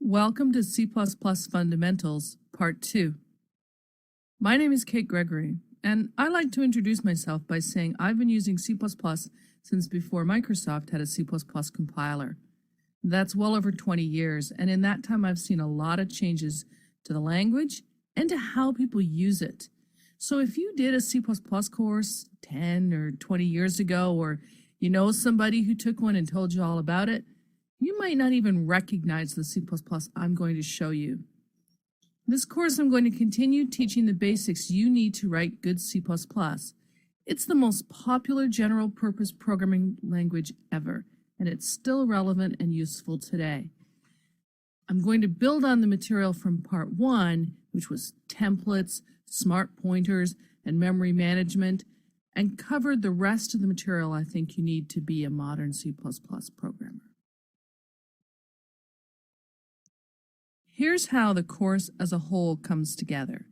Welcome to C++ Fundamentals, Part 2. My name is Kate Gregory, and I like to introduce myself by saying I've been using C++ since before Microsoft had a C++ compiler. That's well over 20 years, and in that time I've seen a lot of changes to the language and to how people use it. So if you did a C++ course 10 or 20 years ago, or you know somebody who took one and told you all about it, you might not even recognize the C++ I'm going to show you. This course I'm going to continue teaching the basics you need to write good C++. It's the most popular general-purpose programming language ever, and it's still relevant and useful today. I'm going to build on the material from Part 1, which was templates, smart pointers, and memory management, and cover the rest of the material I think you need to be a modern C++ programmer. Here's how the course as a whole comes together.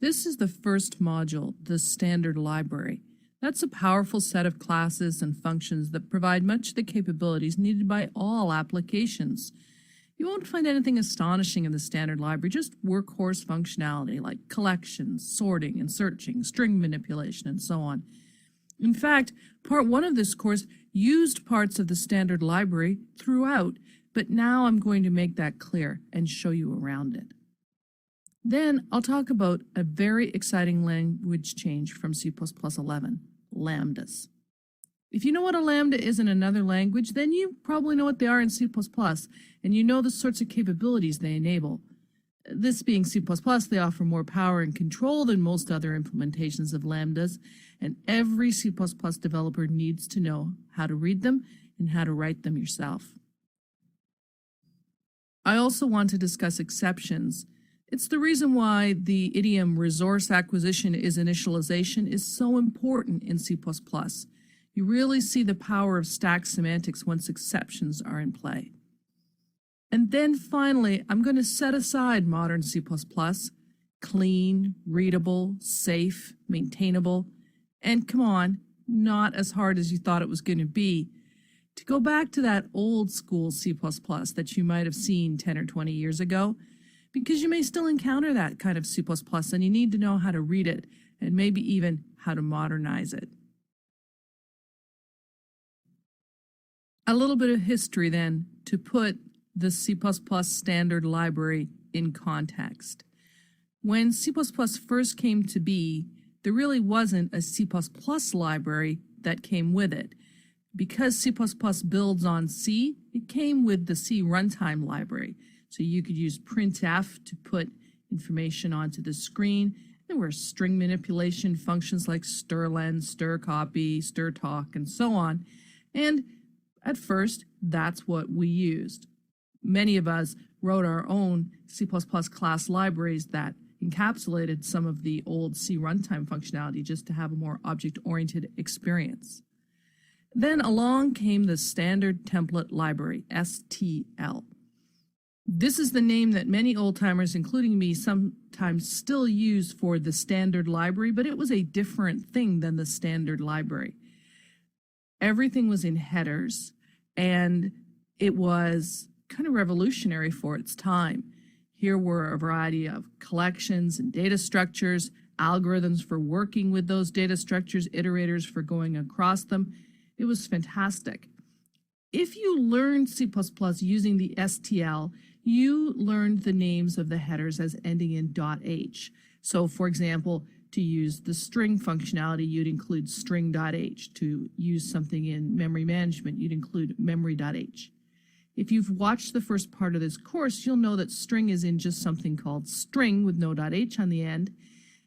This is the first module, the standard library. That's a powerful set of classes and functions that provide much of the capabilities needed by all applications. You won't find anything astonishing in the standard library, just workhorse functionality like collections, sorting and searching, string manipulation, and so on. In fact, Part 1 of this course used parts of the standard library throughout, but now I'm going to make that clear and show you around it. Then I'll talk about a very exciting language change from C++ 11, lambdas. If you know what a lambda is in another language, then you probably know what they are in C++, and you know the sorts of capabilities they enable. This being C++, they offer more power and control than most other implementations of lambdas, and every C++ developer needs to know how to read them and how to write them yourself. I also want to discuss exceptions. It's the reason why the idiom resource acquisition is initialization is so important in C++. You really see the power of stack semantics once exceptions are in play. And then finally, I'm going to set aside modern C++, clean, readable, safe, maintainable, and come on, not as hard as you thought it was going to be, to go back to that old school C++ that you might have seen 10 or 20 years ago, because you may still encounter that kind of C++ and you need to know how to read it and maybe even how to modernize it. A little bit of history then to put the C++ standard library in context. When C++ first came to be, there really wasn't a C++ library that came with it. Because C++ builds on C, it came with the C runtime library. So you could use printf to put information onto the screen. There were string manipulation functions like strlen, strcopy, strtalk, and so on. And at first, that's what we used. Many of us wrote our own C++ class libraries that encapsulated some of the old C runtime functionality just to have a more object-oriented experience. Then along came the Standard Template Library, STL. This is the name that many old-timers, including me, sometimes still use for the standard library, but it was a different thing than the standard library. Everything was in headers, and it was kind of revolutionary for its time. Here were a variety of collections and data structures, algorithms for working with those data structures, iterators for going across them. It was fantastic. If you learned C++ using the STL, you learned the names of the headers as ending in .h. So, for example, to use the string functionality, you'd include string.h. To use something in memory management, you'd include memory.h. If you've watched the first part of this course, you'll know that string is in just something called string with no .h on the end,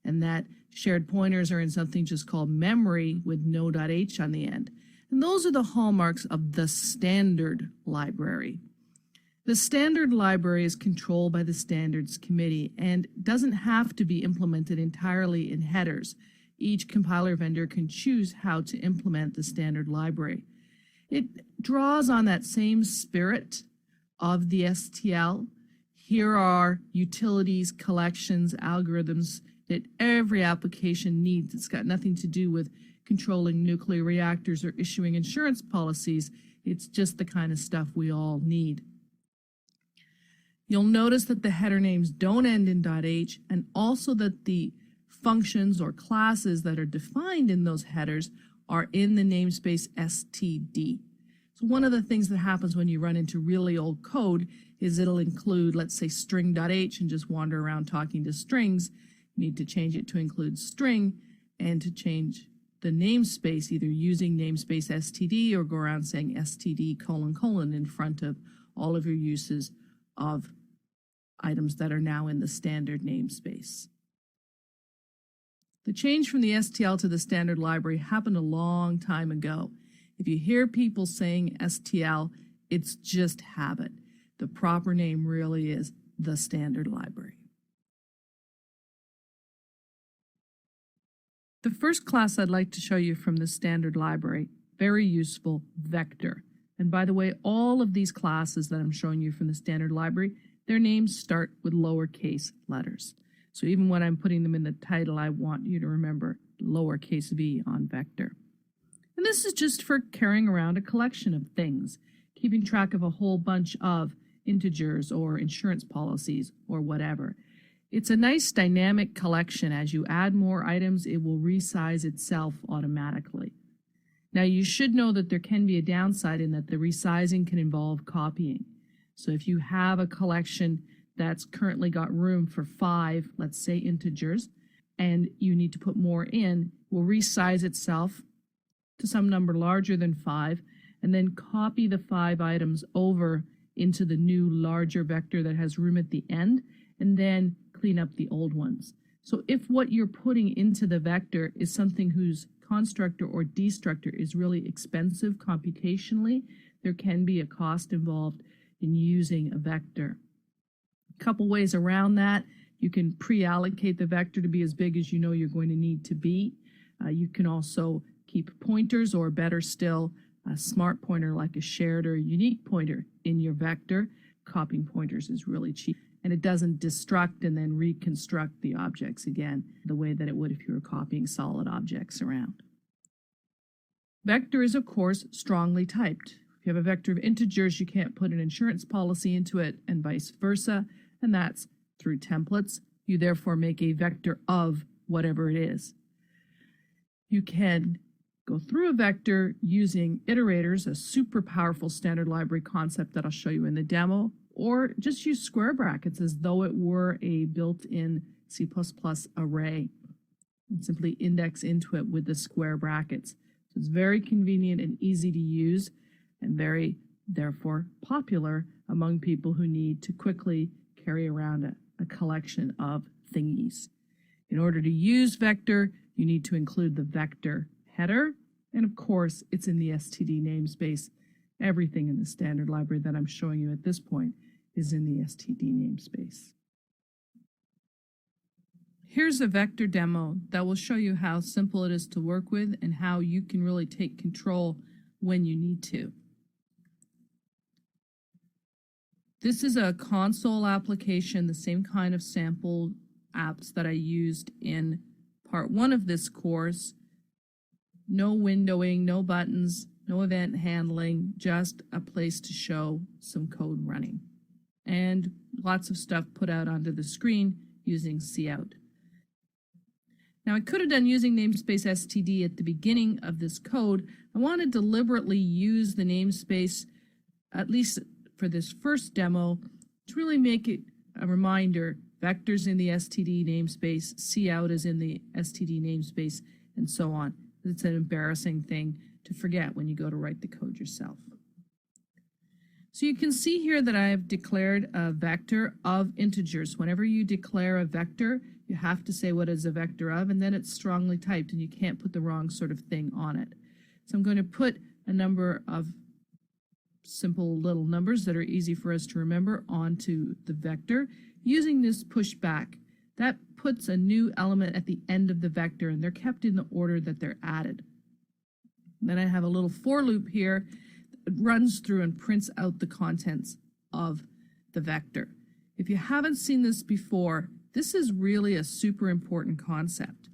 and that shared pointers are in something just called memory with no .h on the end. And those are the hallmarks of the standard library. The standard library is controlled by the standards committee and doesn't have to be implemented entirely in headers. Each compiler vendor can choose how to implement the standard library. It draws on that same spirit of the STL. Here are utilities, collections, algorithms that every application needs. It's got nothing to do with controlling nuclear reactors or issuing insurance policies. It's just the kind of stuff we all need. You'll notice that the header names don't end in .h, and also that the functions or classes that are defined in those headers are in the namespace std. So one of the things that happens when you run into really old code is it'll include, let's say, string.h and just wander around talking to strings. You need to change it to include string, and to change the namespace, either using namespace std or go around saying std : in front of all of your uses of items that are now in the standard namespace. The change from the STL to the standard library happened a long time ago. If you hear people saying STL, it's just habit. The proper name really is the standard library. The first class I'd like to show you from the standard library, very useful, vector. And by the way, all of these classes that I'm showing you from the standard library, their names start with lowercase letters. So even when I'm putting them in the title, I want you to remember lowercase v on vector. And this is just for carrying around a collection of things, keeping track of a whole bunch of integers or insurance policies or whatever. It's a nice dynamic collection. As you add more items, it will resize itself automatically. Now you should know that there can be a downside in that the resizing can involve copying. So if you have a collection that's currently got room for 5, let's say integers, and you need to put more in, will resize itself to some number larger than 5, and then copy the 5 items over into the new larger vector that has room at the end, and then clean up the old ones. So if what you're putting into the vector is something whose constructor or destructor is really expensive computationally, there can be a cost involved in using a vector. A couple ways around that: you can pre-allocate the vector to be as big as you know you're going to need to be. You can also keep pointers, or better still, a smart pointer like a shared or unique pointer in your vector. Copying pointers is really cheap, and it doesn't destruct and then reconstruct the objects again the way that it would if you were copying solid objects around. Vector is, of course, strongly typed. If you have a vector of integers, you can't put an insurance policy into it, and vice versa, and that's through templates. You therefore make a vector of whatever it is. You can go through a vector using iterators, a super powerful standard library concept that I'll show you in the demo, or just use square brackets as though it were a built-in C++ array, and simply index into it with the square brackets. So it's very convenient and easy to use, and very, therefore, popular among people who need to quickly carry around a collection of thingies. In order to use vector, you need to include the vector header, and of course, it's in the std namespace. Everything in the standard library that I'm showing you at this point is in the std namespace. Here's a vector demo that will show you how simple it is to work with and how you can really take control when you need to. This is a console application, the same kind of sample apps that I used in part 1 of this course. No windowing, no buttons, no event handling, just a place to show some code running. And lots of stuff put out onto the screen using cout. Now I could have done using namespace std at the beginning of this code. I want to deliberately use the namespace, at least for this first demo, to really make it a reminder. Vectors in the std namespace, cout is in the std namespace, and so on. It's an embarrassing thing to forget when you go to write the code yourself. So you can see here that I have declared a vector of integers. Whenever you declare a vector, you have to say what is a vector of, and then it's strongly typed, and you can't put the wrong sort of thing on it. So I'm going to put a number of simple little numbers that are easy for us to remember onto the vector using this pushback. That puts a new element at the end of the vector, and they're kept in the order that they're added. And then I have a little for loop here that runs through and prints out the contents of the vector. If you haven't seen this before, this is really a super important concept.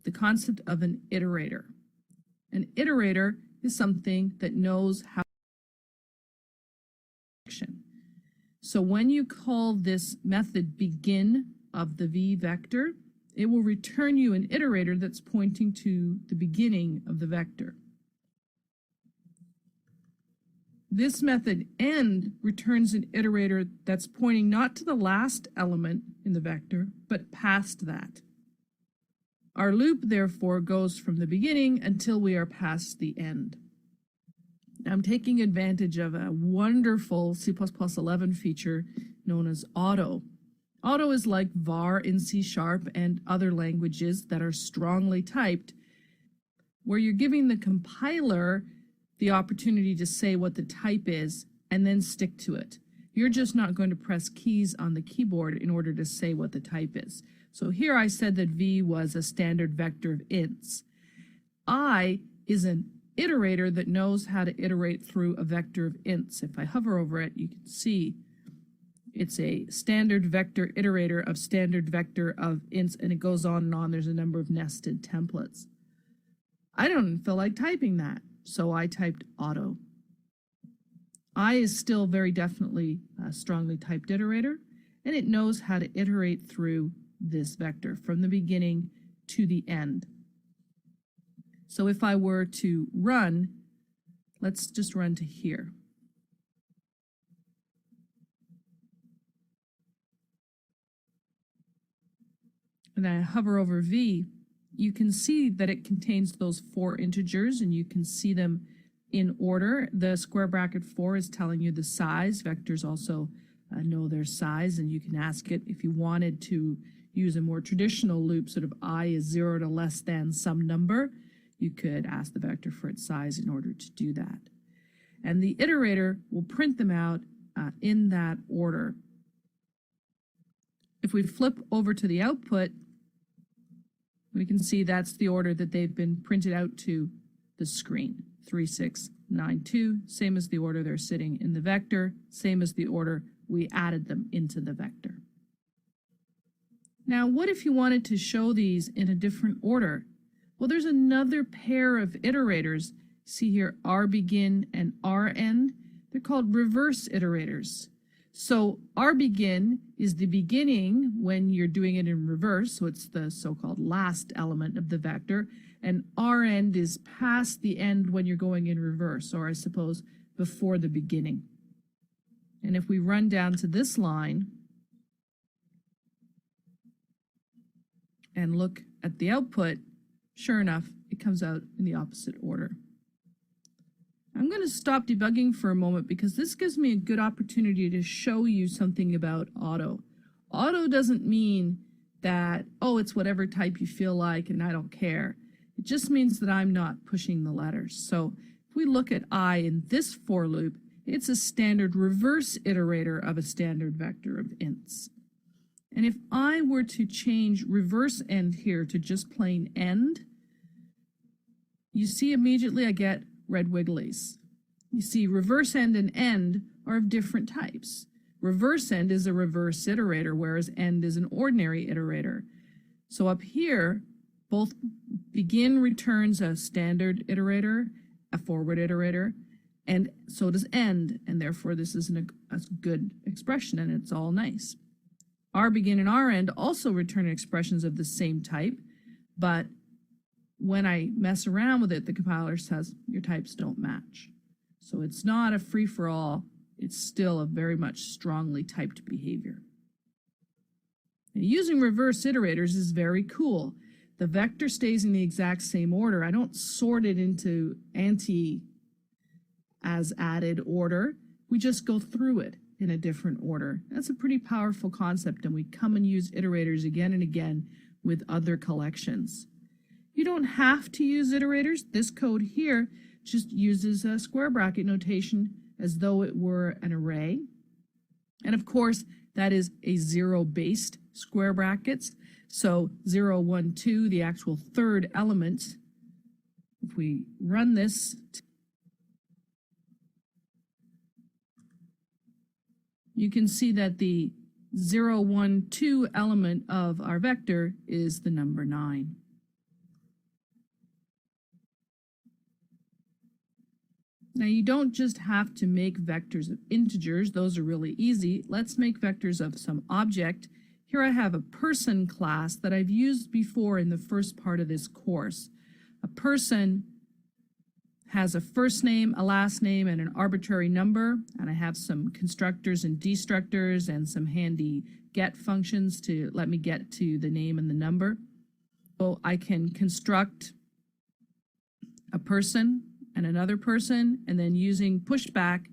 The concept of an iterator. An iterator is something that knows how. So when you call this method begin of the v vector, it will return you an iterator that's pointing to the beginning of the vector. This method end returns an iterator that's pointing not to the last element in the vector, but past that. Our loop, therefore, goes from the beginning until we are past the end. I'm taking advantage of a wonderful C++ 11 feature known as auto. Auto is like var in C# and other languages that are strongly typed, where you're giving the compiler the opportunity to say what the type is and then stick to it. You're just not going to press keys on the keyboard in order to say what the type is. So here I said that v was a standard vector of ints. I is an iterator that knows how to iterate through a vector of ints. If I hover over it, you can see it's a standard vector iterator of standard vector of ints, and it goes on and on. There's a number of nested templates. I don't feel like typing that, so I typed auto. I is still very definitely a strongly typed iterator, and it knows how to iterate through this vector from the beginning to the end. So if I were to run, let's just run to here. And I hover over v, you can see that it contains those 4 integers, and you can see them in order. The square bracket 4 is telling you the size. Vectors also know their size, and you can ask it if you wanted to use a more traditional loop, sort of I is 0 to less than some number. You could ask the vector for its size in order to do that. And the iterator will print them out in that order. If we flip over to the output, we can see that's the order that they've been printed out to the screen. 3, 6, 9, 2, same as the order they're sitting in the vector, same as the order we added them into the vector. Now, what if you wanted to show these in a different order? Well, there's another pair of iterators. See here, RBegin and REnd. They're called reverse iterators. So RBegin is the beginning when you're doing it in reverse, so it's the so-called last element of the vector, and REnd is past the end when you're going in reverse, or I suppose before the beginning. And if we run down to this line and look at the output, sure enough, it comes out in the opposite order. I'm going to stop debugging for a moment because this gives me a good opportunity to show you something about auto. Auto doesn't mean that, oh, it's whatever type you feel like and I don't care. It just means that I'm not pushing the letters. So if we look at I in this for loop, it's a standard reverse iterator of a standard vector of ints. And if I were to change reverse end here to just plain end, you see immediately I get red wigglies. You see reverse end and end are of different types. Reverse end is a reverse iterator, whereas end is an ordinary iterator. So up here, both begin returns a standard iterator, a forward iterator, and so does end, and therefore this is a good expression and it's all nice. RBegin and REnd also return expressions of the same type, but when I mess around with it, the compiler says your types don't match. So it's not a free-for-all, it's still a very much strongly typed behavior. And using reverse iterators is very cool. The vector stays in the exact same order. I don't sort it into anti-as added order. We just go through it in a different order. That's a pretty powerful concept, and we come and use iterators again and again with other collections. You don't have to use iterators. This code here just uses a square bracket notation as though it were an array. And of course, that is a zero-based square brackets. So 0, 1, 2, the actual third element. If we run this, you can see that the 0, 1, 2 element of our vector is the number 9. Now you don't just have to make vectors of integers, those are really easy. Let's make vectors of some object. Here I have a person class that I've used before in the first part of this course. A person has a first name, a last name, and an arbitrary number, and I have some constructors and destructors and some handy get functions to let me get to the name and the number. So I can construct a person and another person, and then using pushback,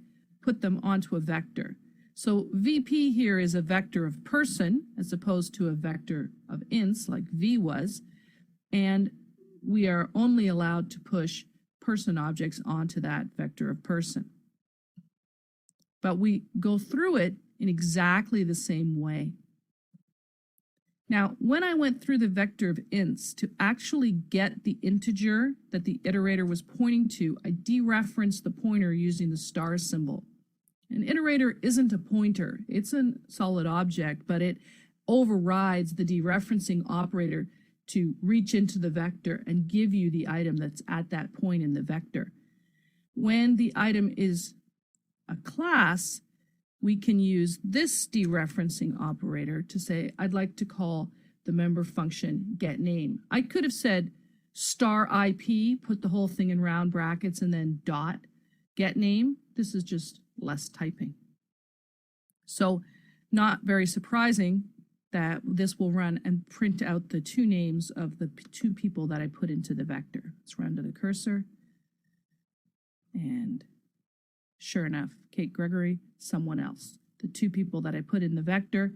put them onto a vector. So VP here is a vector of person as opposed to a vector of ints like V was, and we are only allowed to push person objects onto that vector of person. But we go through it in exactly the same way. Now, when I went through the vector of ints to actually get the integer that the iterator was pointing to, I dereferenced the pointer using the star symbol. An iterator isn't a pointer, it's a solid object, but it overrides the dereferencing operator to reach into the vector and give you the item that's at that point in the vector. When the item is a class, we can use this dereferencing operator to say, I'd like to call the member function getName. I could have said star IP, put the whole thing in round brackets, and then dot getName. This is just less typing. So not very surprising that this will run and print out the two names of the two people that I put into the vector. Let's run to the cursor. And sure enough, Kate Gregory, someone else. The two people that I put in the vector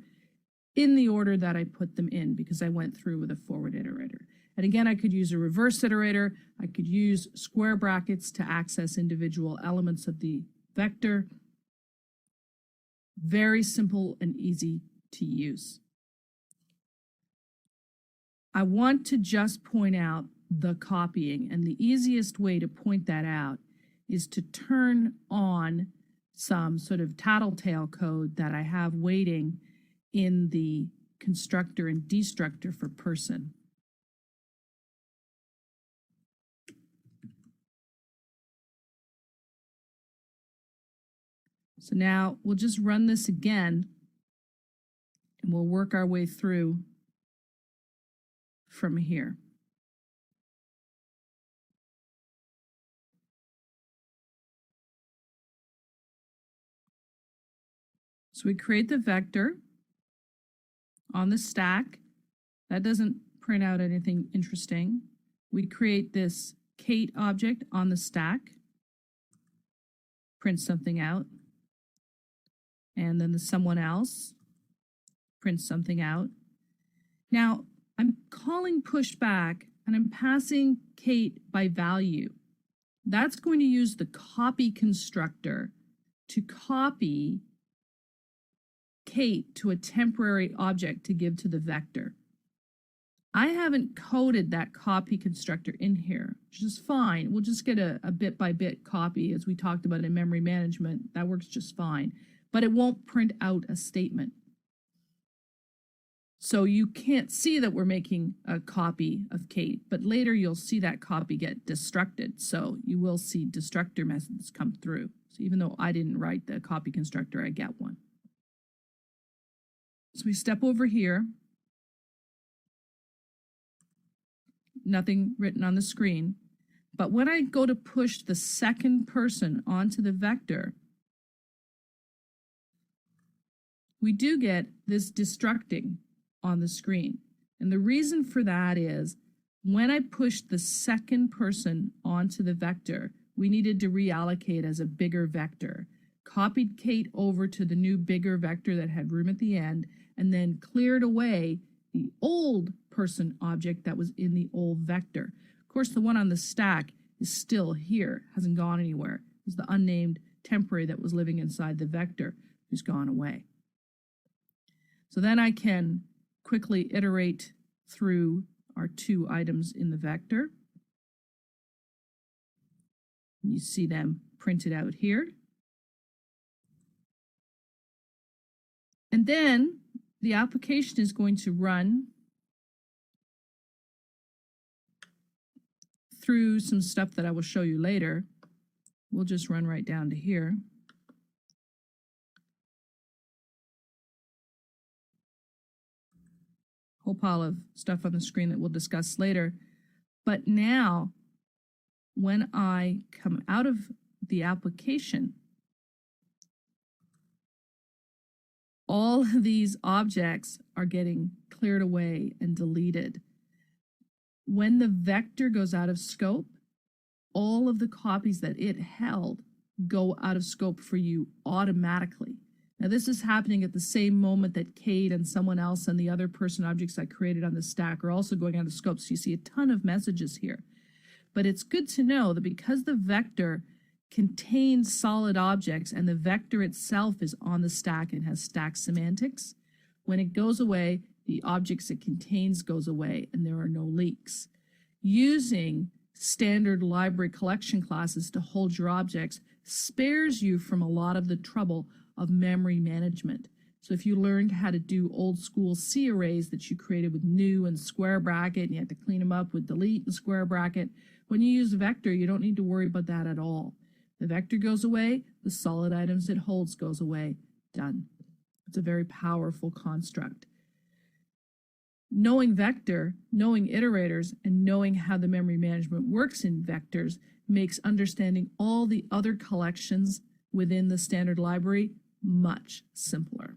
in the order that I put them in because I went through with a forward iterator. And again, I could use a reverse iterator. I could use square brackets to access individual elements of the vector. Very simple and easy to use. I want to just point out the copying, and the easiest way to point that out is to turn on some sort of tattletale code that I have waiting in the constructor and destructor for person. So now we'll just run this again and we'll work our way through from here. So we create the vector on the stack. That doesn't print out anything interesting. We create this Kate object on the stack, print something out, and then the someone else prints something out. Now I'm calling pushback and I'm passing Kate by value. That's going to use the copy constructor to copy Kate to a temporary object to give to the vector. I haven't coded that copy constructor in here, which is fine. We'll just get a bit by bit copy as we talked about in memory management. That works just fine, but it won't print out a statement. So you can't see that we're making a copy of Kate, but later you'll see that copy get destructed. So you will see destructor methods come through. So even though I didn't write the copy constructor, I get one. So we step over here. Nothing written on the screen. But when I go to push the second person onto the vector, we do get this destructing on the screen. And the reason for that is when I pushed the second person onto the vector, we needed to reallocate as a bigger vector. Copied Kate over to the new bigger vector that had room at the end, and then cleared away the old person object that was in the old vector. Of course, the one on the stack is still here, hasn't gone anywhere. It was the unnamed temporary that was living inside the vector who's gone away. So then I can quickly iterate through our two items in the vector. You see them printed out here. And then the application is going to run through some stuff that I will show you later we'll just run right down to here. Whole pile of stuff on the screen that we'll discuss later. But now, when I come out of the application, all of these objects are getting cleared away and deleted. When the vector goes out of scope, all of the copies that it held go out of scope for you automatically. Now, this is happening at the same moment that Kate and someone else and the other person objects I created on the stack are also going out of scope. So you see a ton of messages here. But it's good to know that because the vector contains solid objects and the vector itself is on the stack and has stack semantics, when it goes away, the objects it contains goes away and there are no leaks. Using standard library collection classes to hold your objects spares you from a lot of the trouble of memory management. So if you learned how to do old school C arrays that you created with new and square bracket, and you had to clean them up with delete and square bracket, when you use vector, you don't need to worry about that at all. The vector goes away, the solid items it holds goes away, done. It's a very powerful construct. Knowing vector, knowing iterators, and knowing how the memory management works in vectors makes understanding all the other collections within the standard library much simpler.